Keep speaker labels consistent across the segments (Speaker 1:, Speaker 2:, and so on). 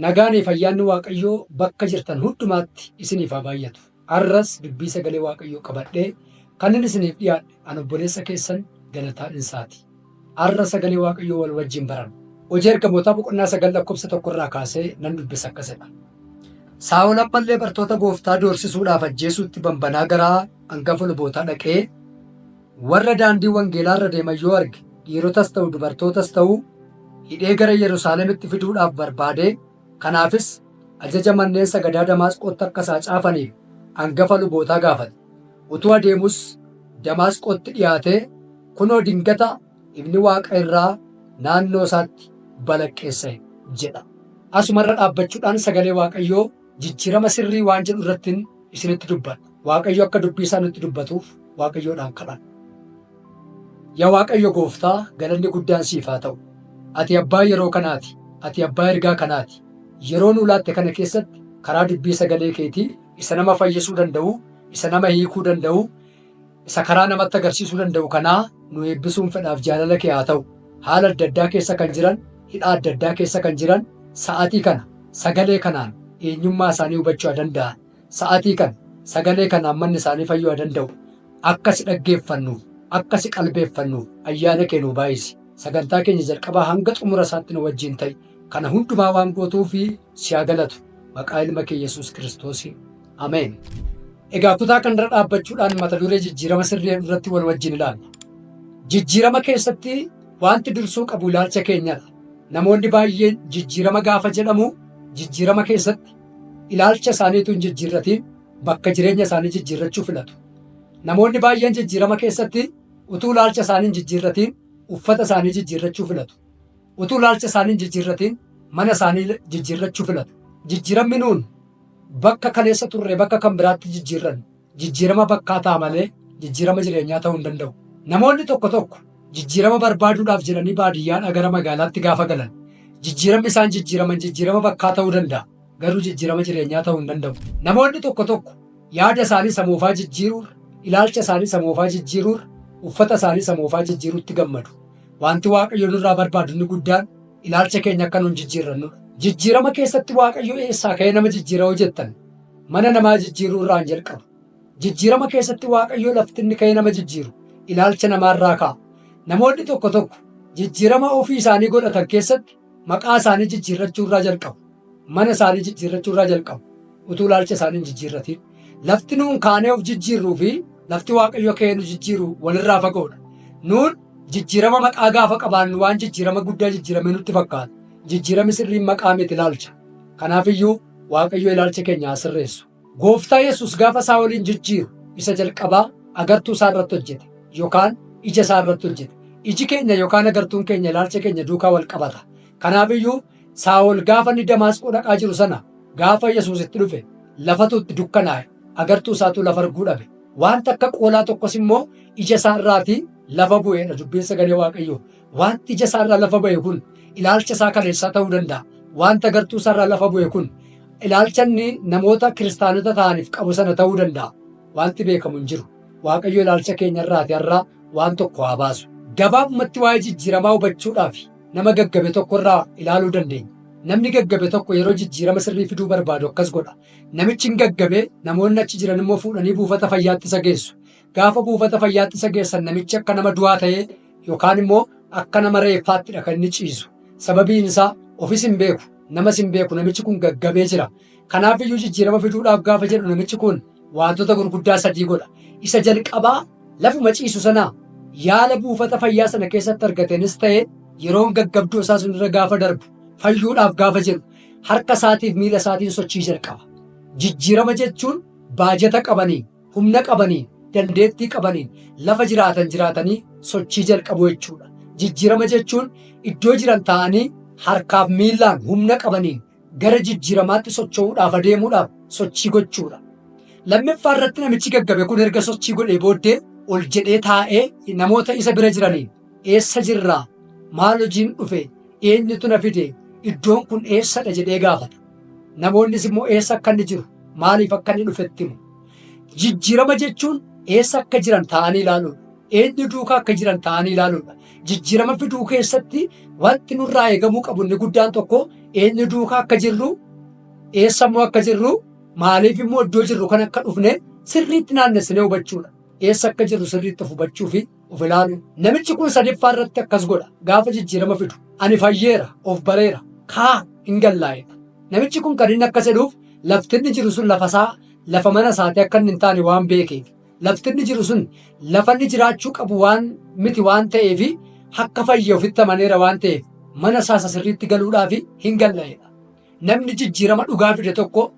Speaker 1: Nagaanii fayyaanni Waaqayyoo bakka jirtan hundumaatti isiniif haa baay'atu. Har'as dubbii sagalee Waaqayyoo qabadhee kan inni isiniif dhiyaadhe ani obboleessa keessan Galataa Dhinsaati. Har'a sagalee Waaqayyoo wal wajjin baranna. Hojii ergamootaa boqonnaa 9 lakkoofsa 1 irraa kaasee nan dubbisa akkasidha. Saa'ol ammallee bartoota Gooftaa doorsisuudhaaf ajjeesuutti banbanaa gara hangafa lubootaa dhaqee warra daandii wangeelaa irra deeman yoo arge dhiirotas ta'u dubartootas ta'u hidhee gara Yerusaalemitti fiduudhaaf barbaade. Kanaafis ajaja manneen sagadaa Damaasqootti akka isaa caafaniif hangafa lubootaa gaafate. Utuu adeemus Damaasqootti dhiyaatee kunoo dingata ifni Waaqa irraa naannoo isaatti balaqqeesse jedha. Asumarra dhaabbachuudhaan sagalee Waaqayyoo jijjiirama sirrii waan jedhu irratti isinitti dubbadha. Waaqayyo akka dubbii isaa nutti dubbatuuf Waaqayyoodhaan kadhanna. Yaa Waaqayyo Gooftaa, galanni guddaan siif haa ta'u. Ati abbaa yeroo kanaati. Ati abbaa ergaa kanaati. Yeroo nu laatte kana keessatti karaa dubbii sagalee keetii isa nama fayyisuu danda'u, isa nama hiikuu danda'u, isa karaa namatti agarsiisuu danda'u kanaa nu eebbisuun fedhaaf jaalala kee haa ta'u. Haala adda addaa keessa kan jiran, hidhaa adda addaa keessa kan jiran sa'aatii kana sagalee kanaan eenyummaa isaanii hubachuu danda'an. Sa'aatii kana sagalee kanaan manni isaanii fayyuu danda'u. Akka si dhaggeeffannuuf, akka si qalbeeffannuuf ayyaana kee nu baay'isi. Sagantaa keenya jalqabaa hanga xumura isaatti nu wajjin ta'i. Kana hundumaa waan gootuu fi si haa galatu. Maqaa ilma kee Yesuus Kiristoosiin. Ameen. Egaa kutaa kanarra dhaabbachuudhaan mata duree jijjiirama sirrii irratti wal wajjin ilaalla. Jijjiirama keessatti wanti dursuu qabu ilaalcha keenyadha. Namoonni baay'een jijjiirama gaafa jedhamu jijjiirama keessatti ilaalcha isaaniitu hin jijjiirratiin bakka jireenya isaanii jijjiirrachuu filatu. Namoonni baay'een jijjiirama keessatti utuu ilaalcha isaanii hin jijjiirratiin uffata isaanii jijjiirrachuu filatu. Utuu ilaalcha isaanii hin jijjiirratiin mana isaanii jijjiirrachuu filatu. Jijjiiramni nuun bakka kaleessa turre bakka kan biraatti jijjiirran jijjiirama bakkaataa malee jijjiirama jireenyaa ta'uu hin danda'u. Namoonni tokko tokko jijjiirama barbaaduudhaaf jedhanii baadiyyaadhaa gara magaalaatti gaafa galan jijjiiramni isaan jijjiiraman jijjiirama bakkaa ta'uu danda'a. Garuu jijjiirama jireenyaa ta'uu hin danda'u. Namoonni tokko tokko yaada isaanii samuufaa jijjiiruur, ilaalcha isaanii samuufaa jijjiiruur, uffata isaanii samuufaa jijjiiruutti gammadu. Wanti Waaqayyo nurraa barbaadu inni guddaan ilaalcha keenya akka nuun jijjiirrannudha. Jijjiirama keessatti Waaqayyo eessaa ka'ee nama jijjiira hojjettan mana namaa jijjiiruu irraan jalqabu. Jijjiirama keessatti Waaqayyo lafti inni ka'ee nama jijjiiru ilaalcha namaarraa ka'a. Namoonni tokko tokko jijjiirama ofii isaanii godhatan keessatti maqaa isaanii jijjiirrachuu irraa jalqabu. Mana isaanii jijjiirrachuu irraa jalqabu. Utuu ilaalcha isaanii hin jijjiirratiin. Lafti nuun kaanee of jijjiirruu fi lafti Waaqayyo ka'ee nu jijjiiru walirraa fagoodha. Nuun jijjiirama maqaa gaafa qabaannu waan jijjiirama guddaa jijjiirame nutti fakkaata. Jijjiirami sirriin maqaa miti ilaalcha. Kanaafiyyuu Waaqayyo ilaalcha keenya haa sirreessu. Gooftaa Yesuus gaafa Saa'olin jijjiiru isa jalqabaa agartuu isaa irratti hojjete yookaan ija isaa irratti hojjete. Iji keenya yookaan agartuun keenya ilaalcha keenya duukaa wal qabata. Kanaafiyyuu Saa'ol gaafa inni Damaasqoo dhaqaa jiru sana gaafa Yesuus itti dhufe lafatu itti dukkanaa'e. Agartuu isaatu lafa arguu dhabe. Wanta akka qoolaa tokkos immoo ija isaa irraatii lafa bu'eedha dubbiin sagalee Waaqayyoo. Wanti ija isaa irraa lafa bu'e kun ilaalcha isaa kaleessaa ta'uu danda'a. Wanta agartuu isaa irraa lafa bu'e kun ilaalcha inni namoota kiristaanota ta'aniif qabu sana ta'uu danda'a. Wanti beekamu hin jiru. Waaqayyo ilaalcha keenya irraati har'aa waan tokko haa baasu. Gabaabumatti waa'ee jijjiiramaa hubachuudhaaf nama gaggabe tokko irraa ilaaluu dandeenya. Namni gaggabe tokko yeroo jijjiirama sirrii fiduu barbaadu akkas godha. Namichi hin gaggabe namoonni achi jiran immoo fuudhanii buufata fayyaatti isa geessu. Gaafa buufata fayyaatti isa geessan namichi akka nama du'aa ta'ee yookaan immoo akka nama reeffaattidha kan inni ciisu. Sababiin isaa ofis hin beeku, namas hin beeku namichi kun gaggabee jira. Kanaafiyyuu jijjiirama fiduudhaaf gaafa jedhu namichi kun wantoota gurguddaa 3 godha. Isa jalqabaa lafuma ciisu sanaa yaala buufata fayyaa sana keessatti argateenis ta'ee yeroon gaggabduu isaa sun irra gaafa darbu fayyuudhaaf gaafa jedhu harka isaatiif miila isaatiin sochii jalqaba. Jijjiirama jechuun baajata qabaniin, humna qabaniin, dandeettii qabaniin lafa jiraatanii sochii jalqabu jechuudha. Jijjiirama jechuun iddoo jiran ta'anii harkaaf miilaan humna qabaniin gara jijjiiramaatti socho'uudhaaf adeemuudhaaf sochii gochuudha. Lammaffaa irratti namichi gaggabe kun erga sochii godhee booddee ol jedhee taa'ee namoota isa bira jiraniin eessa jirraa? Maal hojiin dhufe? Eenyutu na fide? Iddoon kun eessadha jedhee gaafata. Namoonnis immoo eessa akka inni jiru? Maaliif akka inni dhufetti himu? Jijjiirama jechuun eessa akka jiran ta'anii ilaaluudha. Eenyu duukaa akka jiran ta'anii ilaaluudha. Jijjiirama fiduu keessatti wanti nurraa eegamuu qabu inni guddaan tokko eenyu duukaa akka jirru, eessammoo akka jirru, maaliif immoo iddoo jirru kan akka dhufne sirriitti naannessinee hubachuudha. Eessa akka jirru sirriitti of hubachuu fi of ilaalu. Namichi kun sadaffaa irratti akkas godha. Gaafa jijjiirama fidu. Ani fayyeera, of bareera, kaa hin gallaa'edha. Namichi kun kan inni akkas jedhuuf lafti inni jiru sun lafa mana isaati akka inni hin taane waan beekeef. Lafti inni jiru sun lafa inni jiraachuu qabu waan miti waan ta'eef akka fayyee ofitti amaneera waan ta'eef mana isaa sirriitti galuudhaaf hin gallaa'edha. Namni jijjiirama dhugaa fide tokko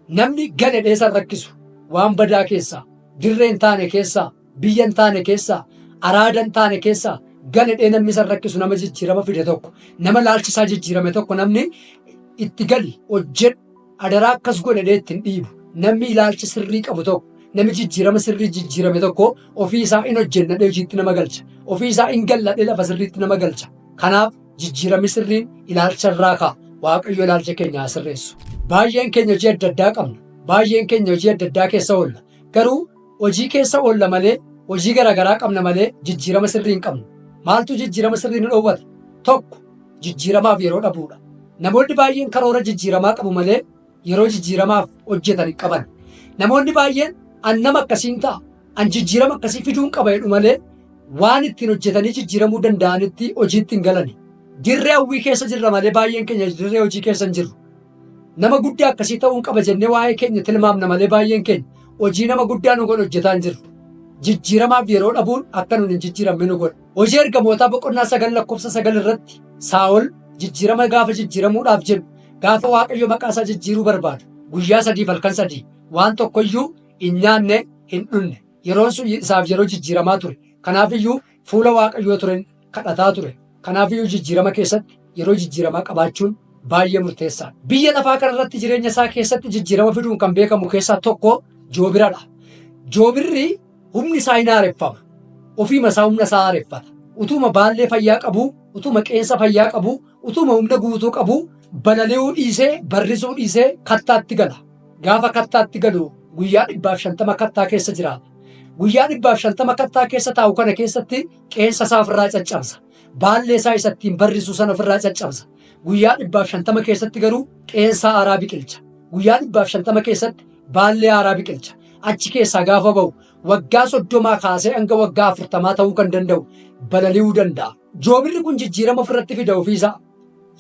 Speaker 1: namni gale dheessan rakkisu waan badaa keessaa, dirree hin taane keessaa, biyya hin taane keessaa, araada hin taane keessaa gale dhee namni san rakkisu nama jijjiirama fide tokko, nama laalchisaa jijjiirame tokko namni itti gali hojjedhu adaraa akkas godhee ittiin dhiibu namni ilaalchi sirrii qabu tokko. Namni jijjiirama sirrii jijjiirame tokko ofii isaa in hojjennadhee hojiitti nama galcha. Ofii isaa in galladhee lafa sirriitti nama galcha. Kanaaf jijjiirami sirriin ilaalcha irraa ka'a. Waaqayyo ilaalcha keenya haa sirreessu. Baay'een keenya hojii adda addaa qabna. Baay'een keenya hojii adda addaa keessa oolla. Garuu hojii keessa oolla malee, hojii garaagaraa qabna malee jijjiirama sirrii hin qabnu. Maaltu jijjiirama sirrii nu dhoowwata? Tokko jijjiiramaaf yeroo dhabuudha. Namoonni baay'een karoora jijjiiramaa qabu malee yeroo jijjiiramaaf hojjetan hin qaban. Namoonni baay'een an nama akkasiin ta'a, an jijjiirama akkasii fiduun qaba jedhu malee waan ittiin hojjetanii jijjiiramuu danda'anitti hojiitti hin galani. Dirree hawwii keessa jirra malee baay'een keenya dirree hojii keessa hin jirru. Nama guddaa akkasii ta'uun qaba jennee waa'ee keenya tilmaamna malee baay'een keenya hojii nama guddaa nu godhu hojjetaa hin jirru. Jijjiiramaaf yeroo dhabuun akka nun hin jijjiiramne nu godha. Hojii ergamootaa boqonnaa 9:9 irratti Saa'ol jijjiirama gaafa jijjiiramuudhaaf jedhu gaafa Waaqayyo maqaa isaa jijjiiruu barbaadu guyyaa 3 halkan 3 waan tokkoyyuu hin nyaanne hin dhunne. Yeroon sun isaaf yeroo jijjiiramaa ture. Kanaafiyyuu fuula Waaqayyoo turen kadhataa ture. Kanaafiyyuu jijjiirama keessatti yeroo jijjiiramaa qabaachuun baay'ee murteessaadha. Biyya lafaa kanarratti jireenya isaa keessatti jijjiirama fiduun kan beekamu keessaa tokko Joobiradha. Joobirri humni isaa hin haareffama. Ofiima isaa humna isaa haareffata. Utuma baallee fayyaa qabu, utuma qeensa fayyaa qabu, utuma humna guutuu qabu, balali'uu dhiisee, barrisuu dhiisee kattaatti gala. Gaafa kattaatti galu guyyaa 150 kattaa keessa jiraata. Guyyaa 150 kattaa keessa taa'u kana keessatti qeensa isaa ofirraa caccabsa. Baallee isaa isattiin barrisuu sana ofirraa caccabsa. Guyyaa 150 keessatti garuu qeensa haaraa biqilcha. Guyyaa 150 keessatti baallee haaraa biqilcha. Achi keessaa gaafa ba'u waggaa 30 kaasee hanga waggaa 40 ta'uu kan danda'u balali'uu danda'a. Joobirri kun jijjiirama ofirratti fida ofiisaa.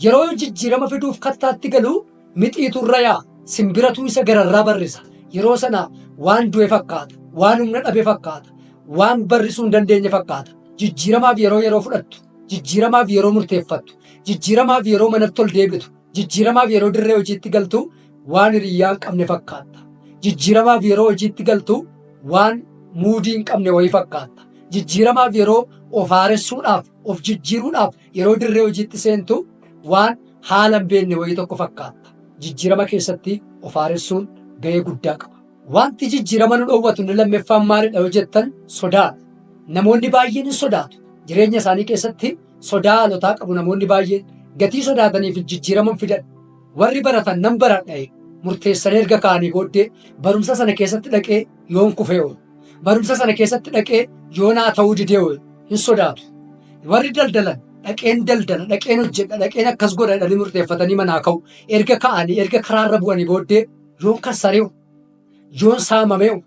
Speaker 1: Yeroo jijjiirama fiduuf kattaatti galu mixiitu irra yaa'a. Simbiratu isa gararraa barrisa. Yeroo sana waan du'e fakkaata, waan humna dhabe fakkaata, waan barrisuu hin dandeenye fakkaata. Jijjiiramaaf yeroo fudhattu, jijjiiramaaf yeroo murteeffattu, jijjiiramaaf yeroo manatti ol deebitu, jijjiiramaaf yeroo dirree hojiitti galtu waan hiriyyaa hin qabne fakkaata. Jijjiiramaaf yeroo hojiitti galtu waan muudii hin qabne wayii fakkaata. Jijjiiramaaf yeroo of haaressuudhaaf, of jijjiiruudhaaf yeroo dirree hojiitti seentu waan haala hin beekne wayii tokko fakkaata. Jijjiirama keessatti of haaressuun gahee guddaa qaba. Wanti jijjiirama nu dhoowwatu inni lammeeffaan maalidha yoo jettan sodaadha. Namoonni baay'een hin sodaatu. Jireenya isaanii keessatti sodaa haalotaa qabu namoonni baay'een gatii sodaataniif jijjiirama fidan. Warri baratan nan baradha murteessanii erga ka'anii booddee barumsa sana keessatti dhaqee yoon kufee oolu. Barumsa sana keessatti dhaqee yoon haa ta'uu didee oolu hin sodaatu. Warri daldalan dhaqeen daldala, dhaqeen hojjedha, dhaqeen akkas godha jedhanii murteeffatanii manaa ka'u. Erga ka'anii erga karaarra bu'anii booddee yoon kassaree'u, yoon saamamee'u,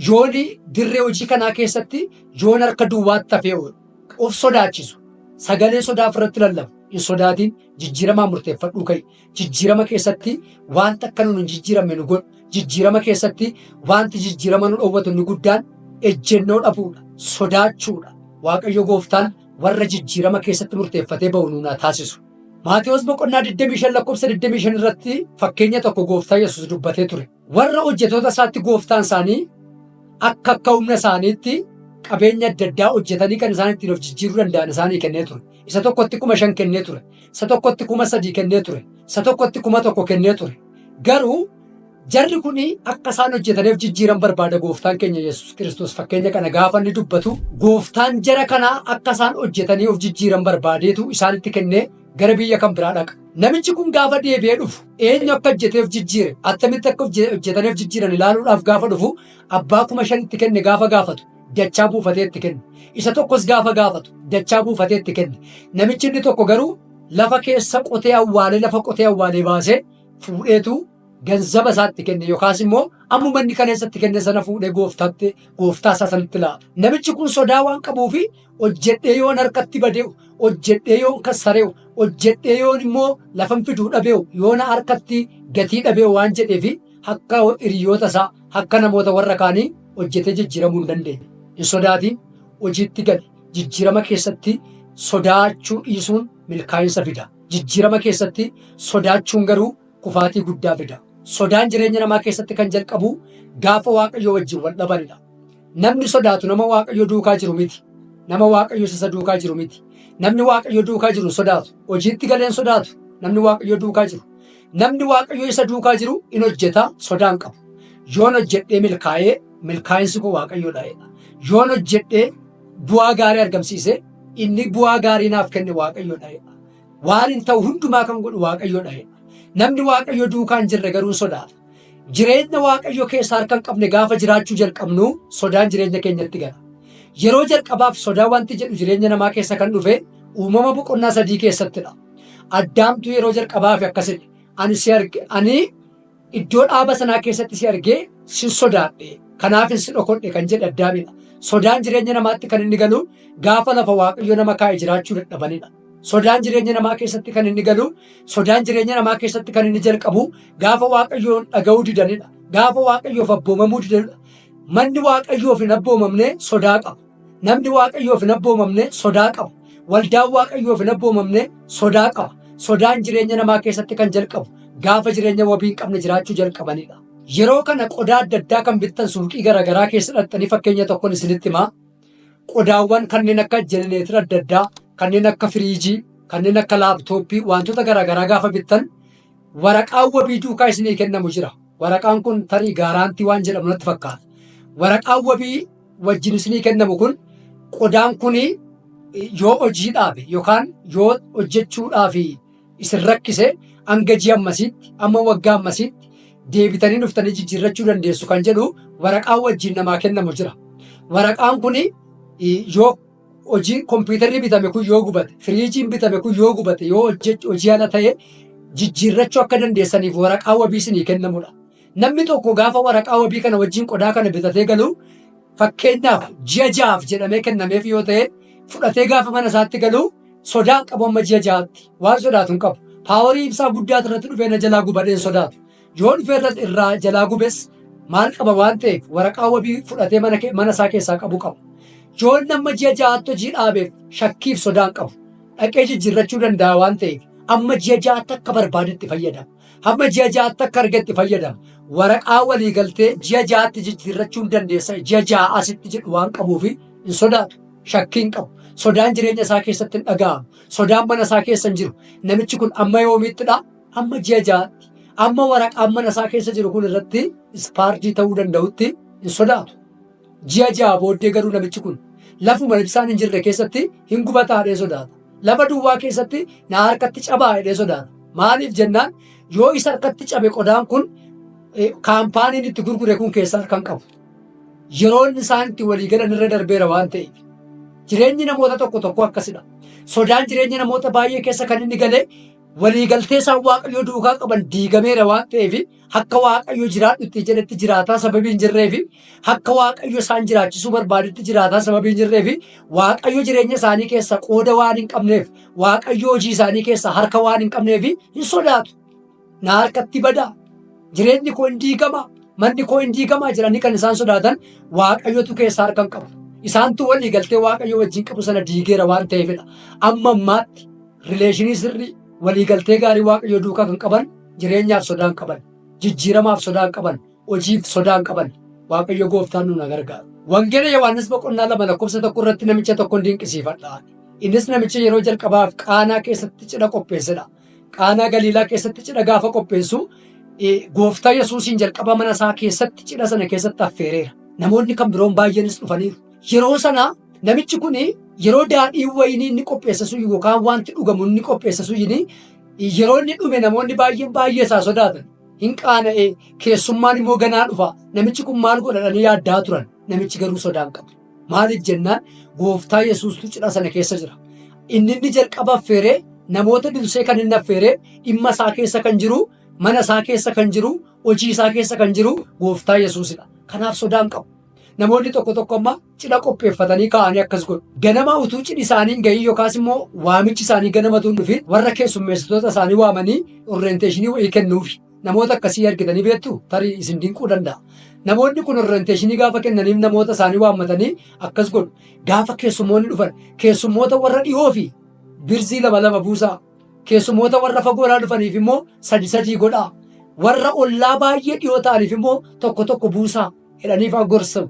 Speaker 1: yoon dirree hojii kanaa keessatti yoon harka duwwaatti hafee'u of sodaachisu. Sagalee sodaa ofirratti lallabu. Hin sodaatiin jijjiiramaa murteeffadhuu ka'i. Jijjiirama keessatti wanta akka nun hin jijjiiramne nu godhu. Jijjiirama keessatti wanti jijjiirama nu dhoowwatu inni guddaan ejjennoo dhabuudha. Sodaachuudha. Waaqayyo gooftaan warra jijjiirama keessatti murteeffatee ba'u nuunaa taasisu. Maatewos boqonnaa 25:25 irratti fakkeenya tokko gooftaa Yesuus dubbatee ture. Warra hojjetoota isaatti gooftaan isaanii akka humna isaaniitti qabeenya adda addaa hojjetanii kan isaan ittiin of jijjiiruu danda'an isaanii kennee ture. Isa tokkotti 5,000 kennee ture. Isa tokkotti 3,000 kennee ture. Isa tokkotti 1,000 kennee ture. Garuu jarri kun akka isaan hojjetaniif jijjiiran barbaada gooftaan keenya Yesuus Kiristoos fakkeenya kana gaafa inni dubbatu gooftaan jara kanaa akka isaan hojjetanii of jijjiiran barbaadeetu isaanitti kennee gara biyya kan biraa dhaqa. Namichi kun gaafa deebi'ee dhufu eenyu akka hojjeteef jijjiire attamitti akka hojjetaniif jijjiiran ilaaluudhaaf gaafa dhufu abbaa 5,000 itti kenne gaafa gaafatu dachaa buufatee itti kenne. Isa tokkos gaafa gaafatu dachaa buufatee itti kenne. Namichi inni tokko garuu lafa keessa qotee awwaalee baasee fuudheetu ganzaba isaatti kenne yookaas immoo ammuma inni kaleessatti kenne sana fuudhee gooftaa isaa sanatti laata. Namichi kun sodaa waan qabuufi hojjedhee yoon harkatti badee, hojjedhee yoon kassaree, hojjedhee yoon immoo lafan fiduu dhabee, yoon harkatti gatii dhabee waan jedheefi akka hiriyoota isaa akka namoota warra kaanii hojjetee jijjiiramuu hin dandeenye. Hin sodaatiin hojiitti gale. Jijjiirama keessatti sodaachuu dhiisuun milkaa'insa fida. Jijjiirama keessatti sodaachuun garuu kufaatii guddaa fida. Sodaan jireenya namaa keessatti kan jalqabu gaafa Waaqayyo wajjin wal dhabanidha. Namni sodaatu nama Waaqayyo duukaa jiru miti. Nama Waaqayyo isa duukaa jiru miti. Namni Waaqayyo duukaa jiru sodaatu. Hojiitti galeen sodaatu. Namni Waaqayyo duukaa jiru. Namni Waaqayyo isa duukaa jiru in hojjeta sodaan qabu. Yoon hojjedhee milkaa'ee milkaa'insi koo Waaqayyoodha. Yoon hojjedhee bu'aa gaarii argamsiise inni bu'aa gaarii naaf kenne Waaqayyoodha. Waan hin ta'u hundumaa kan godhu Waaqayyoodha. Namni Waaqayyo duukaa hin jirre garuu sodaata. Jireenya Waaqayyo keessa harka hin qabne gaafa jiraachuu jalqabnu sodaan jireenya keenyatti gala. Yeroo jalqabaaf sodaa wanti jedhu jireenya namaa keessa kan dhufe uumama boqonnaa 3 keessattidha. Addaamtu yeroo jalqabaaf akkasidha. Ani iddoo dhaaba sanaa keessatti si argee sin sodaadhe kanaaf si dhokodhe kan jedhe Addaamidha. Sodaan jireenya namaatti kan inni galu gaafa lafa Waaqayyo nama kaa'e jiraachuu dadhabanidha. Sodaan jireenya namaa keessatti kan inni galu, sodaan jireenya namaa keessatti kan inni jalqabu gaafa Waaqayyoon dhaga'uu didanidha. Gaafa Waaqayyoof abboomamuu didanidha. Manni Waaqayyoof hin abboomamne sodaa qaba. Namni Waaqayyoof hin abboomamne sodaa qaba. Waldaan Waaqayyoof hin abboomamne sodaa qaba. Sodaan jireenya namaa keessatti kan jalqabu gaafa jireenya wabii hin qabne jiraachuu jalqabanidha. Yeroo kana qodaa adda addaa kan bittan suuqii garaagaraa keessa dhaqxanii fakkeenya tokkoon isinitti himaa. Qodaawwan kanneen akka jenereetira adda addaa, kanneen akka firiijii, kanneen akka laaptooppii wantoota garaagaraa gaafa bittan waraqaan wabii duukaa isinii kennamu jira. Waraqaan kun tarii gaaraantii waan jedhamu natti fakkaata. Waraqaan wabii wajjin isinii kennamu kun qodaan kun yoo hojii dhaabe yookaan yoo hojjechuudhaaf isin rakkise hanga ji'a ammasiitti amma waggaa ammasiitti deebitanii dhuftanii jijjiirrachuu dandeessu kan jedhu waraqaan wajjin namaa kennamu jira. Waraqaan kun yoo hojii kompiitarri bitame kun yoo gubate, firiijiin bitame kun yoo gubate, yoo hojii ala ta'e jijjiirrachuu akka dandeessaniif waraqaa wabii isinii kennamudha. Namni tokko gaafa waraqaa wabii kana wajjin qodaa kana bitatee galu fakkeenyaaf ji'a 6 jedhamee kennameef yoo ta'e fudhatee gaafa mana isaatti galu sodaan qabu amma ji'a 6tti waan sodaatu hin qabu. Paaworii ibsaa guddaa irratti dhufee na jalaa gubadheen sodaatu. Yoo dhufee irraa jalaa gubes maal qaba waan ta'eef waraqaa wabii fudhatee mana isaa keessaa qabu qaba. Yoo nama ji'a 6tti hojii dhaabeef shakkiif sodaan qabu. Dhaqee jijjiirrachuu danda'a waan ta'eef amma ji'a 6tti akka barbaadetti fayyadama. Amma ji'a 6tti akka argetti fayyadama. Waraqaa walii galtee ji'a 6tti jijjiirrachuu dandeessa. Ji'a 6 asitti jedhu waan qabuuf hin sodaatu. Shakkii hin qabu. Sodaan jireenya isaa keessatti hin dhaga'amu. Sodaan mana isaa keessa hin jiru. Namichi kun amma yoomiittidha? Amma ji'a 6tti. Amma waraqaan mana isaa keessa jiru kun irratti ispaartii ta'uu danda'utti hin sodaatu. Ji'a 6 booddee garuu namichi kun lafuma ibsaan hin jirre keessatti hin gubataa jedhee sodaata. Lafa duwwaa keessatti na harkatti cabaa jedhee sodaata. Maaliif jennaan yoo isa harkatti cabe qodaan kun kaampaaniin itti gurgure kun keessaa harkan qabu. Yeroon isaan itti walii galan irra darbeera waan ta'eef. Jireenyi namoota tokko akkasidha. Sodaan jireenya namoota baay'ee keessa kan inni galee waliigaltee isaan Waaqayyo duukaa qaban diigameera waan ta'eef akka Waaqayyo jiraadhutti jedhetti jiraataa sababii hin jirreef akka Waaqayyo isaan jiraachisuu barbaadetti jiraataa sababii hin jirreef Waaqayyo jireenya isaanii keessa qooda waan hin qabneef Waaqayyo hojii isaanii keessa harka waan hin qabneef hin sodaatu. Na harkatti badaa jireenyi koo hin diigama manni koo hin diigama jedhanii kan isaan sodaatan Waaqayyotu keessa harka hin qabu. Isaantu waliigaltee Waaqayyo wajjin qabu sana diigeera waan ta'eefidha. Amma ammaatti rileeshinii sirrii waliigaltee gaarii Waaqayyo duukaa kan qaban jireenyaaf sodaan qaban, jijjiiramaaf sodaan qaban, hojiif sodaan qaban. Waaqayyo gooftaan nu gargaaru. Wangeela Yohaannis boqonnaa 2:1 irratti namicha tokkoon dinqisiifadha. Innis namicha yeroo jalqabaaf Qaanaa keessatti cidha qopheessedha. Qaanaa Galiilaa keessatti cidha gaafa qopheessu gooftaa Yesuusiin jalqaba mana isaa keessatti cidha sana keessatti affeereera. Namoonni kan biroon baay'eenis dhufaniiru. Yeroo sana namichi kun yeroo daadhii wayinii inni qopheessasu yookaan wanti dhugamu inni qopheessasu yeroo inni dhume namoonni baay'ee isaa sodaatan. Hin qaana'ee keessummaan immoo ganaa dhufa. Namichi kun maal godhanii yaaddaa turan. Namichi garuu sodaan qabu. Maaliif jennaan gooftaa Yesuustu cidha sana keessa jira. Inni jalqaba affeeree namoota dursee kan inni affeeree dhimma isaa keessa kan jiru, mana isaa keessa kan jiru, hojii isaa keessa kan jiru gooftaa Yesuusidha. Kanaaf sodaan qabu. Namoonni tokko tokko amma cidha qopheeffatanii kaa'anii akkas godhu. Ganama utuu cidhi isaanii hin gahin yookaas immoo waamichi isaanii ganamatu hin dhufin warra keessummeessitoota isaanii waamanii orrenteeshinii wayii kennuufi. Namoota akkasii argitanii beektu tarii isin dinquu danda'a. Namoonni kun orrenteeshinii gaafa kennaniif namoota isaanii waammatanii akkas godhu. Gaafa keessummoonni dhufan keessummoota warra dhiyoo fi birzii lama lama buusaa. Keessummoota warra fagoodhaa dhufaniif immoo sadi sadii godhaa. Warra ollaa baay'ee dhiyoo ta'aniif immoo tokko tokko buusaa jedhaniif gorsamu.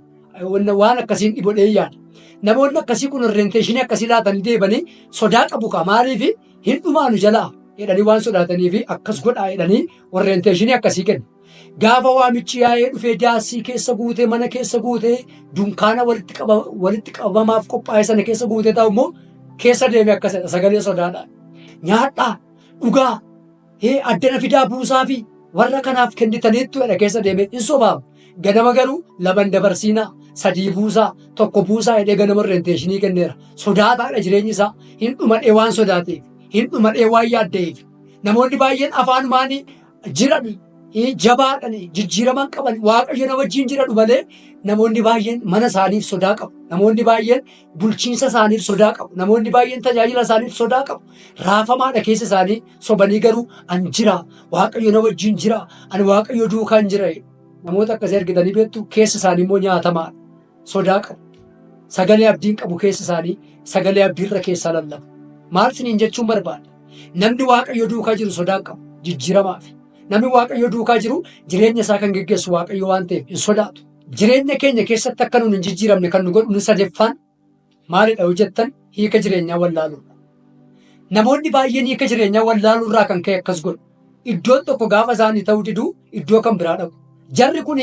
Speaker 1: Waan akkasiin dhibodhee yaada. Namoonni akkasii kun orrenteeshinii akkasii laatanii deebanii sodaa qabu kaa maaliif hin dhumaanu jalaa jedhanii waan sodaataniif akkas godhaa jedhanii orrenteeshinii akkasii kennu. Gaafa waamichi yaa'ee dhufee daasii keessa guutee mana keessa guutee dunkaana walitti qabamaaf qophaa'e sana keessa guutee ta'u immoo keessa deeme akkasidha sagalee sodaadhaan. Nyaadhaa dhugaa addana fidaa buusaa fi warra kanaaf kennitaniittu jedha keessa deeme hin sobaamu. Ganama garuu laman dabarsiinaa sadii buusaa tokko buusaa jedhee ganama orrenteeshinii kenneera. Sodaataadha jireenyi isaa hin dhumadhee waan sodaateef hin dhumadhee waan yaadda'eef. Namoonni baay'een afaanumaanii jiran jabaadhan jijjiiraman qaban waaqayyo na wajjin jiran malee namoonni baay'een mana isaaniif sodaa qabu. Namoonni baay'een bulchiinsa isaaniif sodaa qabu. Namoonni baay'een tajaajila isaaniif sodaa qabu. Raafamaadha keessa isaanii sobanii garuu an jira waaqayyo na wajjin jira ani waaqayyo duukaan jira. Namoota akkasii argitanii beektu keessa isaanii immoo nyaatamaadha. Sodaa qabu. Sagalee abdiin qabu keessa isaanii sagalee abdiirra keessaa lallaba. Maal isiniin jechuun barbaada? Namni waaqayyo duukaa jiru sodaa qabu jijjiiramaaf. Namni waaqayyo duukaa jiru jireenya isaa kan geggeessu waaqayyo waan ta'eef hin sodaatu. Jireenya keenya keessatti akka nuun hin jijjiiramne kan nu godhu sadeeffaan maalidha yoo jettan hiika jireenyaa wallaaluudha. Namoonni baay'een hiika jireenyaa wallaaluurraa kan ka'e akkas godhu. Iddoon tokko gaafa isaanii ta'uu diduu iddoo kan biraa dhaqu. Jarri kun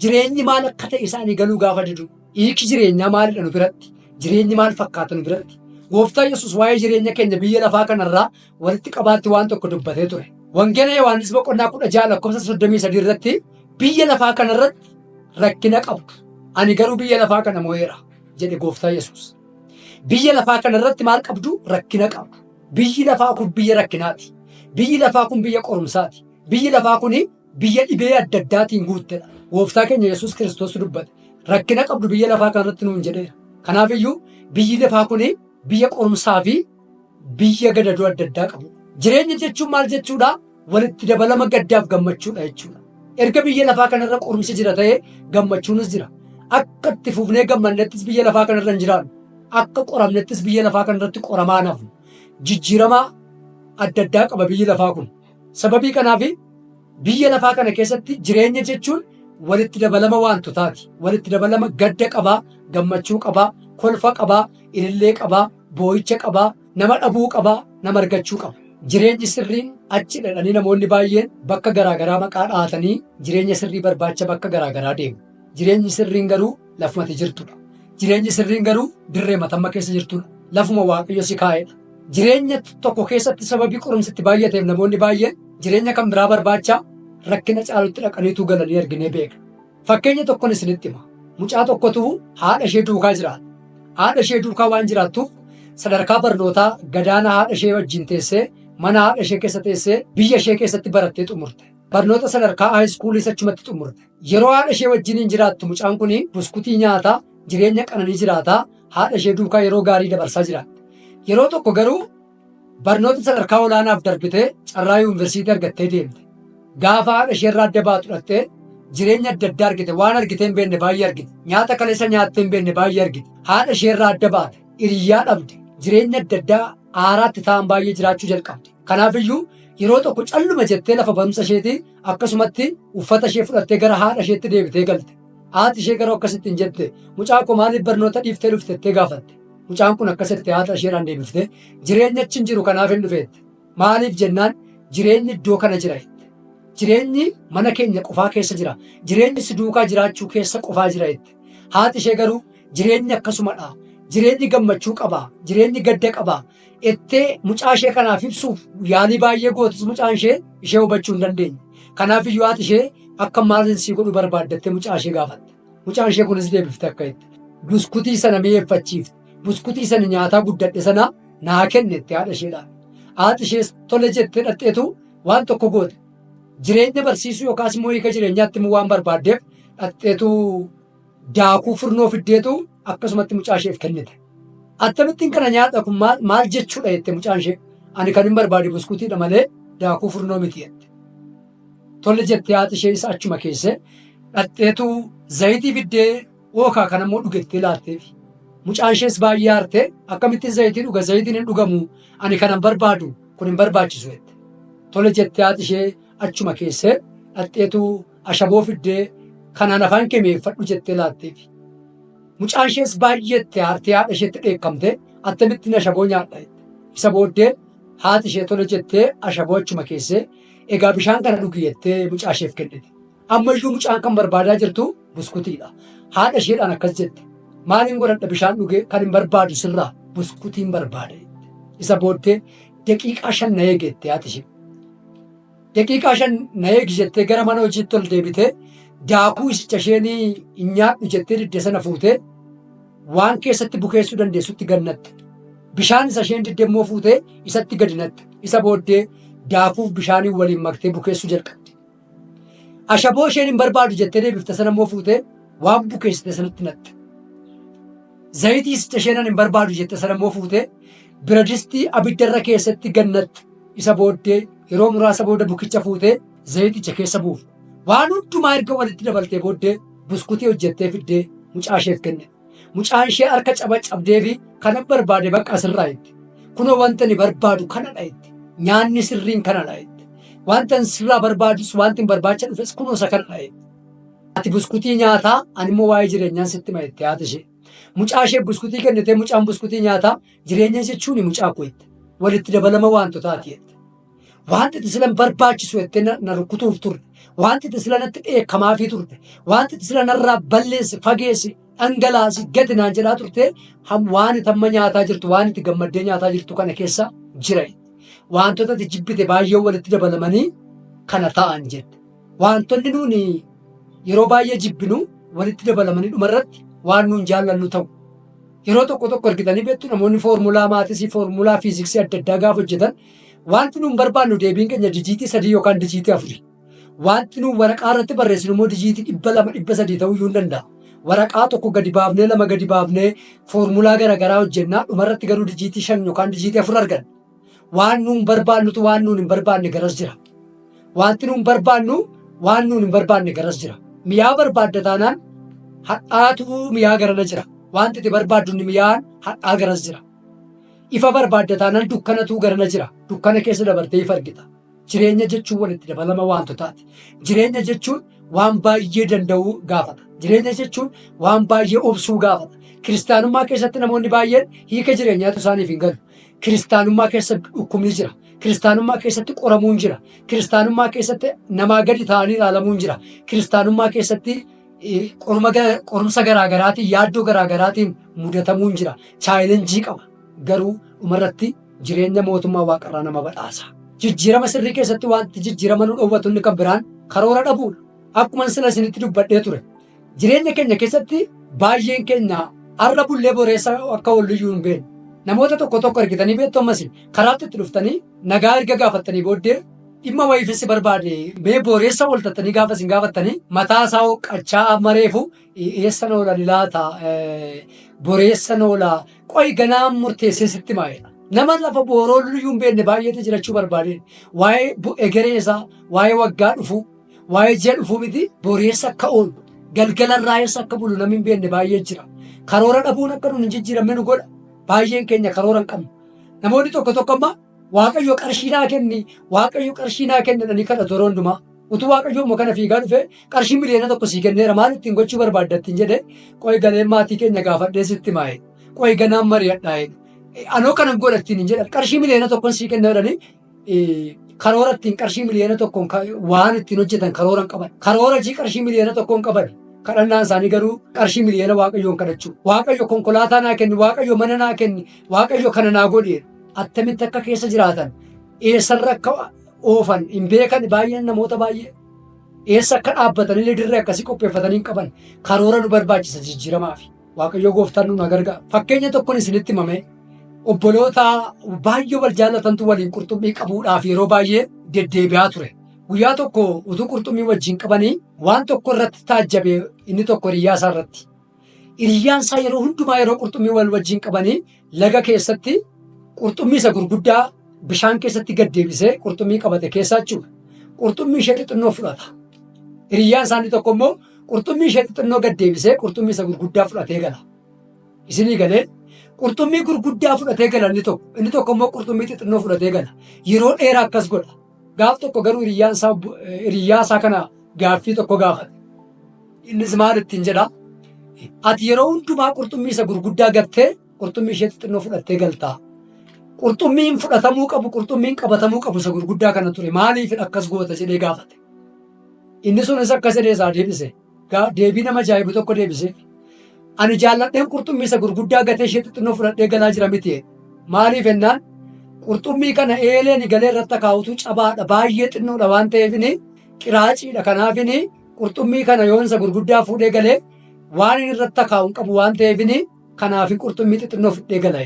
Speaker 1: jireenyi maal akka ta'e isaanii galuu gaafa didu. Hiiki jireenyaa maalidha nu biratti? Jireenyi maal fakkaata nu biratti? Gooftaan Yesuus waa'ee jireenya keenya biyya lafaa kanarraa walitti qabaatti waan tokko dubbatee ture. Wangeela Yohaannis boqonnaa 16:33 irratti biyya lafaa kanarratti rakkina qabdu. Ani garuu biyya lafaa kana mo'eera jedhe gooftaan Yesuus. Biyya lafaa kanarratti maal qabdu? Rakkina qabdu. Biyyi lafaa kun biyya rakkinaati. Biyyi lafaa kun biyya qorumsaati. Biyyi lafaa kun biyya dhibee adda addaatiin guuttedha. Gooftaa keenya Yesuus Kiristoos dubbate. Rakkina qabdu biyya lafaa kanarratti nuun jedheera. Kanaaf iyyuu biyyi lafaa kun biyya qorumsaa fi biyya gadadoo adda addaa qabu. Jireenya jechuun maal jechuudha? Walitti dabalama gaddaaf gammachuudha jechuudha. Erga biyya lafaa kanarra qorumsi jira ta'ee gammachuunis jira. Akka itti fufnee gammannettis biyya lafaa kanarra hin jiraannu. Akka qoramnettis biyya lafaa kanarratti qoramaa nafnu. Jijjiirama adda addaa qaba biyyi lafaa kun. Sababii kanaaf biyya lafaa kana keessatti jireenya jechuun walitti dabalama wantotaati. Walitti dabalama gadda qabaa, gammachuu qabaa, kolfa qabaa, ilillee qabaa, boo'icha qabaa, nama dhabuu qabaa, nama argachuu qaba. Jireenyi sirriin achi dhaqanii namoonni baay'een bakka garaagaraa maqaa dhahatanii jireenya sirrii barbaacha bakka garaagaraa deemu. Jireenyi sirriin garuu lafumatti jirtudha. Jireenyi sirriin garuu dirree matamma keessa jirtudha. Lafuma waaqayyo si kaa'edha. Jireenya tokko keessatti sababii qorumsitti baay'ateef namoonni baay'een jireenya kan biraa barbaacha rakkina caalutti dhaqaniitu galanii arginee beekna. Fakkeenya tokkon isinitti hima. Mucaa tokkotu haadha ishee duukaa jiraata. Haadha ishee duukaa waan jiraattuuf sadarkaa barnootaa gadaana haadha ishee wajjin teessee mana haadha ishee keessa teessee biyya ishee keessatti barattee xumurte. Barnoota sadarkaa haayiskuulii achumatti xumurte. Yeroo haadha ishee wajjiniin jiraattu mucaan kun buskutii nyaataa jireenya qananii jiraataa haadha ishee duukaa yeroo gaarii dabarsaa jiraatti. Yeroo tokko garuu barnoota sadarkaa olaanaaf darbitee carraa yuunivarsiitii argattee deemte. Gaafa haadha ishee irraa adda baatu dhattee jireenya adda addaa argite. Waan argitee hin beekne baay'ee argite. Nyaata kaleessa nyaattee hin beekne baay'ee argite. Haadha ishee irraa adda baate. Hiriyyaa dhabde. Jireenya adda addaa aaraatti ta'an baay'ee jiraachuu jalqabde. Kanaafiyyuu yeroo tokko calluma jettee lafa barumsa isheetii akkasumatti uffata ishee fudhattee gara haadha isheetti deebitee galte. Haati ishee garuu akkasitti hin jette. Mucaa koo maaliif barnoota dhiiftee dhufte jettee gaafatte. Mucaan kun akkasitti haadha isheedhaan deebiftee jireenya achi hin jiru kanaaf hin dhufeette. Maaliif jennaan jireenyi iddoo kana jira jette. Jireenyi mana keenya qofaa keessa jira. Jireenyi si duukaa jiraachuu keessa qofaa jira jette. Haati ishee garuu jireenyi akkasumadha. Jireenyi gammachuu qaba. Jireenyi gadda qaba. Ettee mucaa ishee kanaaf ibsuuf yaalii baay'ee gootus mucaan ishee hubachuu hin dandeenye. Kanaaf iyyuu haati ishee akka maaliin sii godhu barbaaddattee mucaa ishee gaafatte. Mucaan ishee kunis deebifte akka jette. Buskutii sana mi'eeffachiifte. Buskutii sana nyaataa guddadhe sana naa kennette haadha isheedhaan. haati ishees tole jettee dhaqxeetu waan tokko goote. Jireenya barsiisuu yookaas immoo hiika jireenyaatti immoo waan barbaaddeef dhaqxeetu daakuu furnoo fiddeetu akkasumatti mucaa isheef kennite. Akkamittiin kana nyaadha kun maal jechuudha jette mucaan ishee. Ani kan hin barbaade buskuutiidha malee daakuu furnoo miti jette. Tole jettee haati ishee isa achuma keesse dhaqxeetu zayitii fiddee ookaa kana immoo dhugettee laatteef. Mucaan ishees baay'ee aartee akkamittiin zayitii dhuga zayitiin hin dhugamu ani kana hin barbaadu kun hin barbaachisu jette. Tole jettee haati ishee achuma keesse dhaqxeetu ashaboo fiddee kanaan afaan kee mi'eeffadhu jettee laatteef. Mucaan ishees baay'eetti aartee haadha isheetti dheekkamte akkamittiin ashaboo nyaadha jette. Isa booddee haati ishee tole jettee ashaboo achuma keesse egaa bishaan kana dhugi jettee mucaa isheef kennite. Ammayyuu mucaan kan barbaadaa jirtu buskutiidha. Haadha isheedhaan akkas jette. Maaliin godhadha bishaan dhugee kan hin barbaadu sirraa buskutiin barbaada jette. Isa booddee daqiiqaa 5 na eegi jette haati ishee. Daqiiqaa 5 na eegi jettee gara mana hojiitti ol deebitee daakuu isicha isheen hin nyaadhu jettee didde sana fuutee waan keessatti bukeessuu dandeessutti gannatte. Bishaan isa isheen didde immoo fuutee isatti gadi natte. Isa booddee daakuuf bishaaniin waliin maktee bukeessuu jalqabde. Ashaboo isheen hin barbaadu jettee deebifte sana immoo fuutee waan bukeessite sanatti natte. Zayitii isicha isheen hin barbaadu jette sana immoo fuutee biradistii abiddarra keessatti gannatte. Isa booddee yeroo muraasa booda bukicha fuutee zayiticha keessa buufte. Waan hundumaa erga walitti dabaltee booddee buskutii hojjettee fiddee mucaa isheef kenne. Mucaan ishee harka cabdee fi kana barbaade bakka asirraa jette. Kunoo wanta ni barbaadu kanadha jette. Nyaanni sirriin kanadha jette. Wanta sirraa barbaadus wanti hin barbaacha dhufes kunoo isa kanadha jette. Ati buskutii nyaataa ani immoo waa'ee jireenyaan sitti hima jette haati ishee. Mucaa ishee buskutii kennitee mucaan buskutii nyaataa jireenya jechuun mucaa koo jette. Walitti dabalama wantotaati jette. Wanti itti sila barbaachisu jettee na rukutuuf turte. Wanti itti sila natti dheekkamaafii turte. Wanti itti sila narraa balleessi fageessi dhangalaasi gadi naan jedhaa turte waan itti amma nyaataa jirtu waan itti gammaddee nyaataa jirtu kana keessa jira. Wantoota itti jibbite baay'ee walitti dabalamanii kana ta'an jette. Wantoonni nuuni yeroo baay'ee jibbinu walitti dabalamanii dhumarratti waan nuun jaallannu ta'u. Yeroo tokko argitanii beektu namoonni foormulaa maatisii foormulaa fiiziksii adda addaa gaafa hojjetan wanti nuun barbaannu deebiin keenya dijiitii 3 yookaan dijiitii 4. Wanti nuun waraqaa irratti barreessinu immoo dijiitii 200 300 ta'uu iyyuu hin danda'a. Waraqaa tokko gadi baafnee 2 gadi baafnee foormulaa garaagaraa hojjennaa dhumarratti garuu dijiitii 5 yookaan dijiitii 4 arganna. Waan nuun barbaannutu waan nuun hin barbaanne garas jira. Wanti nuun barbaannu waan nuun hin barbaanne garas jira. Mi'aa barbaadda taanaan hadhaatu mi'aa garana jira. Wanti itti barbaaddu mi'aan hadhaa garas jira. Ifa barbaadda taanaan dukkanatu garana jira. Dukkana keessa dabartee ifa argita. Jireenya jechuun walitti dabalama wantotaati. Jireenya jechuun waan baay'ee danda'uu gaafata. Jireenya jechuun waan baay'ee obsuu gaafata. Kiristaanummaa keessatti namoonni baay'een hiika jireenyaatu isaaniif hin galu. Kiristaanummaa keessa dhukkubni jira. Kiristaanummaa keessatti qoramuun jira. Kiristaanummaa keessatti namaa gadi ta'anii ilaalamuun jira. Kiristaanummaa keessatti qorumsa garaagaraatiin yaaddoo garaagaraatiin mudatamuun jira. Chaayilenjii qaba. Garuu dhumarratti jireenya mootummaa waaqarraa nama badhaasa. Jijjiirama sirrii keessatti wanti jijjiirama nu dhowwatu inni kan biraan karoora dhabuudha. Akkuma sila isinitti dubbadhee ture. Jireenya keenya keessatti baay'een keenya har'a bullee boreessa akka walliyyuu hin beekne. Namoota tokko argitanii beektu ammas karaatti itti dhuftanii nagaa erga gaafattanii booddee dhimma wayiifis barbaade mee boreessa waltattanii gaafa isin gaafattanii mataa isaa qachaa mareefu eessa noola laata boreessa noola qoy ganaan murteessee sitti maa'edha. Nama lafa booroolliyyuu hin beekne baay'eetu jirachuu barbaade waa'ee egeree isaa waa'ee waggaa dhufuu waa'ee ji'a dhufuu miti boreessa akka oolu galgalarraa eessa akka bulu namni hin beekne baay'ee jira. Karoora dhabuun akka nuun hin jijjiiramne nu godha. Baay'een keenya karoora hin qabnu. Namoonni tokko amma Waaqayyo qarshii naa kenni Waaqayyo qarshii naa kenni jedhanii kadhatu yeroo hundumaa. Utuu Waaqayyo immoo kana fiigaa dhufee qarshii miliyoona 1 sii kenneera maal ittiin gochuu barbaadda ittiin jedhee qoy galee maatii keenya gaafadhee sitti maa'e. Qoy ganaan mari'adhaa jedhu. Anoo kana godha ittiin hin jedhan qarshii miliyoona 1 sii kenna jedhanii karoora ittiin qarshii miliyoona 1 waan ittiin hojjetan karoora hin qaban. Karoora qarshii miliyoona 1 hin qaban. Kadhannaan isaanii garuu qarshii miliyoona Waaqayyoon kadhachuu. Waaqayyo konkolaataa naa kenni, Waaqayyo mana naa kenni, Waaqayyo kana naa godhe. Attamitti akka keessa jiraatan, eessarra akka oofan hin beekan baay'een namoota baay'ee. Eessa akka dhaabbatanillee dirree akkasii qopheeffatanii hin qaban. Karoora nu barbaachisa jijjiiramaaf. Waaqayyo gooftaan nu gargaara. Fakkeenya tokkoon isinitti himame obboloota baay'ee wal jaallatantu waliin qurxummii qabuudhaaf yeroo baay'ee deddeebi'aa ture. Guyyaa tokko utuu qurxummii wajjin qabanii waan tokko irratti taajjabe inni tokko hiriyyaa isaa irratti. Hiriyyaan isaa yeroo hundumaa yeroo qurxummii wal wajjin qabanii laga keessatti qurxummii isa gurguddaa bishaan keessatti gad deebisee qurxummii qabate keessaa jechuudha. Qurxummii ishee xixinnoo fudhata. Hiriyyaan isaanii tokko immoo qurxummii ishee xixinnoo gad deebisee qurxummii isa gurguddaa fudhatee gala. Isinii galee qurxummii gurguddaa fudhatee gala inni tokko immoo qurxummii xixinnoo fudhatee gala. Yeroo dheeraa akkas godha. Gaaf tokko garuu hiriyyaa isaa kana gaaffii tokko gaafate. Innis maal ittiin jedhaa? Ati yeroo hundumaa qurxummii isa gurguddaa gattee qurxummii ishee xixinnoo fudhattee galtaa. Qurxummiin fudhatamuu qabu, qurxummiin qabatamuu qabu isa gurguddaa kana ture. Maaliif akkas goota jedhee gaafate. Inni sunis akkas jedhee isaa deebise. Deebii nama ajaa'ibu tokko deebise. Ani jaalladheen qurxummii isa gurguddaa gatee ishee xixinnoo fudhadhee galaa jira miti. Maaliif jennaan qurxummii kana eeleen galee irratti kaa'utu cabaadha, baay'ee xinnoodha waan ta'eefini qiraaciidha. Kanaafini qurxummii kana yoon isa gurguddaa fuudhee galee waan inni irratti kaa'uun qabu waan ta'eefini kanaaf qurxummii xixinnoo fudhee gala.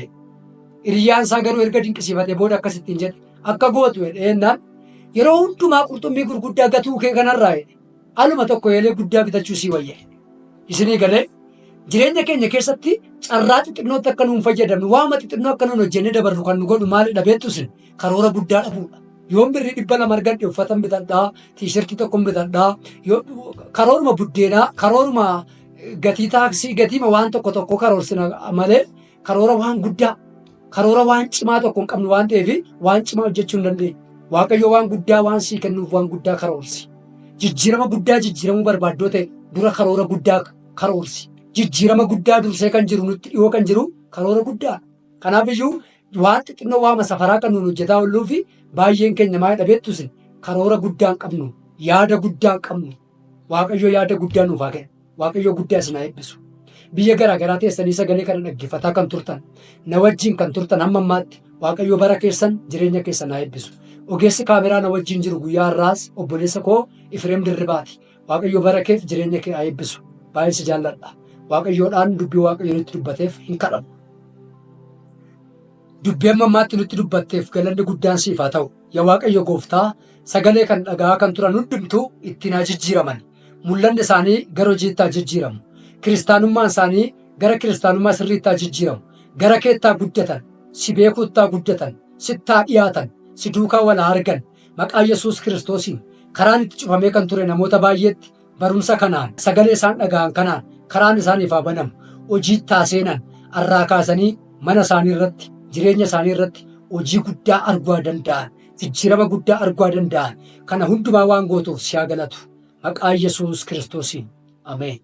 Speaker 1: Hiriyyaan isaa garuu erga dinqisiifatee booda akkasittiin jedhe akka gootu jennaan yeroo hundumaa qurxummii gurguddaa gatuu kee kanarraa aluma tokko eelee guddaa bitachuu sii wayya. Isinii galee jireenya keenya keessatti carraa xixinnootti akka nuun fayyadamnu waama xixinnoo akka nuun hojjennee dabarru kan nu godhu maalidha beektusin karoora guddaa dhabuudha. Yoon birrii 200 argadhe uffatan bitadhaa, tiishertii tokko bitadhaa, karooruma buddeenaa, karooruma gatii taaksii, gatiima waan tokko karoorsina malee karoora waan guddaa, karoora waan cimaa tokko hin qabnu waan ta'eef waan cimaa hojjechuu hin dandeenye. Waaqayyo waan guddaa waan sii kennuuf waan guddaa karoorsi. Jijjiirama guddaa jijjiiramuu barbaaddoo ta'e dura karoora guddaa karoorsi. Jijjiirama guddaa dursee kan jiru nutti dhiyoo kan jiru karoora guddaa. Kanaaf iyyuu waan xixinnoo waama safaraa kan nuun hojjetaa olluu fi baay'een keenya maal dhabeettus karoora guddaa hin qabnu, yaada guddaa hin qabnu. Waaqayyo yaada guddaa nuuf haa kennu. Waaqayyo guddaa isin haa eebbisu. Biyya garaa garaa teessanii sagalee kana dhaggeeffataa kan turtan, na wajjin kan turtan hamma ammaatti Waaqayyo bara keessan jireenya keessan haa eebbisu. Ogeessi kaameraa na wajjin jiru guyyaa har'aas obboleessa koo Ifreem Dirribaati. Waaqayyo bara keef jireenya kee haa eebbisu. Baay'ee si jaalladha. Waaqayyoodhaan dubbii Waaqayyo nutti dubbateef hin kadhannu. Dubbii amma ammaatti nutti dubbatteef galanni guddaan siif haa ta'u. Yaa Waaqayyo gooftaa sagalee kan dhaga'aa kan turan hundumtuu ittiin haa jijjiiraman. Mul'anni isaanii gara hojiitti haa jijjiiramu. Kiristaanummaan isaanii gara kiristaanummaa sirriitti haa jijjiiramu. Gara keetti haa guddatan. Si beekuutti haa guddatan. Sitti haa dhiyaatan. Si duukaa wal haa argan. Maqaa Yesuus Kiristoosiin karaan itti cufamee kan ture namoota baay'eetti barumsa kanaan sagalee isaan dhaga'an kanaan karaan isaaniif haa banamu. Hojiitti haa seenan. Arraa kaasanii mana isaanii irratti, jireenya isaanii irratti hojii guddaa arguu danda'an. Jijjiirama guddaa arguu danda'an. Kana hundumaa waan gootuuf si haa galatu. Maqaa Yesuus Kiristoosiin. Ameen.